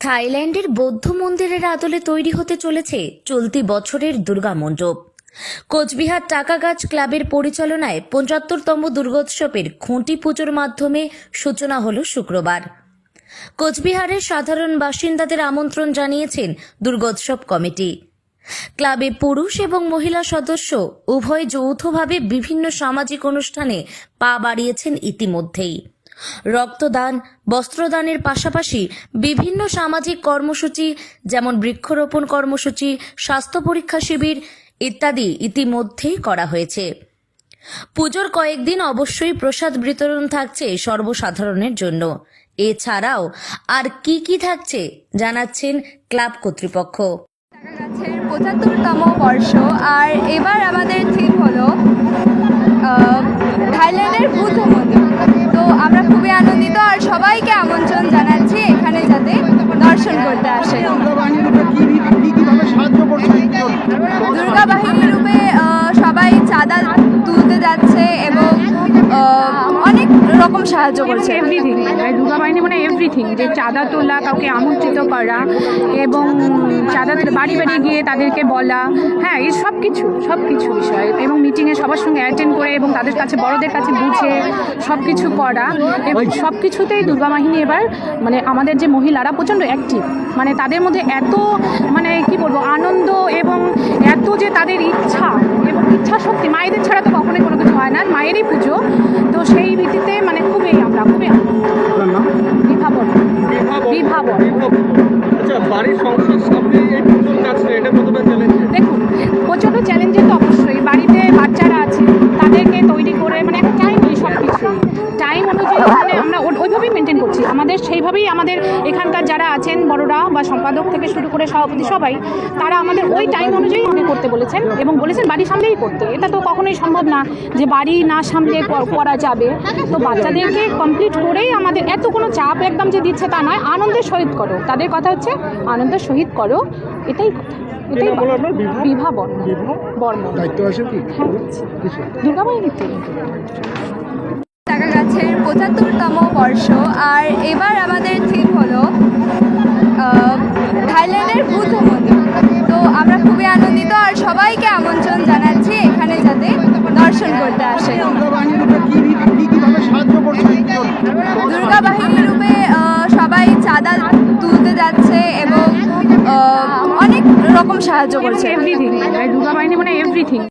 থাইল্যান্ডের বৌদ্ধ মন্দিরের আদলে তৈরি হতে চলেছে চলতি বছরের দুর্গা মণ্ডপ। কোচবিহার টাকাগাছ ক্লাবের পরিচালনায় ৭৫তম দুর্গোৎসবের খুঁটি পুজোর মাধ্যমে সূচনা হল শুক্রবার। কোচবিহারের সাধারণ বাসিন্দাদের আমন্ত্রণ জানিয়েছেন দুর্গোৎসব কমিটি। ক্লাবে পুরুষ এবং মহিলা সদস্য উভয় যৌথভাবে বিভিন্ন সামাজিক অনুষ্ঠানে পা বাড়িয়েছেন ইতিমধ্যেই। রক্তদান, বস্ত্রদানের পাশাপাশি বিভিন্ন সামাজিক কর্মসূচি যেমন বৃক্ষরোপণ কর্মসূচি, স্বাস্থ্য পরীক্ষা শিবির ইত্যাদি ইতিমধ্যেই করা হয়েছে। পুজোর কয়েকদিন অবশ্যই প্রসাদ বিতরণ থাকছে সর্বসাধারণের জন্য। এছাড়াও আর কি থাকছে জানাচ্ছেন ক্লাব কর্তৃপক্ষ। টাকাগাছের ৭৫তম বর্ষ, আর এবার আমাদের থিম হলো থাইল্যান্ডের বুদ্ধ মন্দির। তো আমরা খুবই আনন্দিত আর সবাইকে আমন্ত্রণ জানাচ্ছি এখানে যাতে দর্শন করতে আসে। দুর্গা বাহিনী রূপে সবাই চাঁদা তুলতে যাচ্ছে এবং অনেক রকম সাহায্য করছে। এভরিথিং, দুর্গা বাহিনী মানে এভরিথিং, যে চাঁদা তোলা, কাউকে আমন্ত্রিত করা এবং চাঁদা বাড়ি বাড়ি গিয়ে তাদেরকে বলা, হ্যাঁ, এই সব কিছু বিষয় এবং মিটিংয়ে সবার সঙ্গে অ্যাটেন্ড করে এবং তাদের কাছে বড়দের কাছে বুঝে সব কিছু করা এবং সব কিছুতেই দুর্গা বাহিনী এবার মানে আমাদের যে মহিলারা প্রচণ্ড অ্যাক্টিভ, মানে তাদের মধ্যে এত মানে কি বলবো আনন্দ এবং এত যে তাদের ইচ্ছা এবং ইচ্ছা শক্তি, মায়েদের ছাড়া তো কখনোই কোনো কিছু হয় না, মায়েরই পুজো। তো সেই ভিত্তিতে মানে খুবই বিভাবন। দেখুন, প্রচণ্ড চ্যালেঞ্জের তো অবশ্যই, বাড়িতে বাচ্চারা আছে তাদেরকে তৈরি করে মানে একটা টাইম নেই, সব কিছু টাইম অনুযায়ী মানে আমরা ওইভাবেই মেনটেন করছি। আমাদের সেইভাবেই আমাদের এখানকার যারা আছেন বড়রা বা সম্পাদক থেকে শুরু করে সভাপতি সবাই, তারা আমাদের ওই টাইম অনুযায়ী আমাদের করতে বলেছেন এবং বলেছেন বাড়ি সামলেই করতে। এটা তো কখনোই সম্ভব না যে বাড়ি না সামলে করা যাবে। তো বাচ্চাদেরকে কমপ্লিট করেই আমাদের এত কোনো চাপ একদম যে দিচ্ছে তা নয়, আনন্দের সহিত করো, তাদের কথা হচ্ছে আনন্দের সহিত করো, এটাই কথা। বিভা বর্মন দায়িত্ব আছে কি? হ্যাঁ, দুর্গা বাহিনীতে। টাকাগাছের ৭৫তম বর্ষ, আর এবার আমাদের থিম হলো থাইল্যান্ডের বুদ্ধ মন্দির। তো আমরা খুবই আনন্দিত আর সবাইকে আমন্ত্রণ জানাচ্ছি এখানে যাতে দর্শন করতে আসে। দুর্গা বাহিনী রূপে সবাই চাঁদা তুলতে যাচ্ছে এবং অনেক রকম সাহায্য করছে। এভরিথিং, দুর্গা বাহিনী মানে এভরিথিং।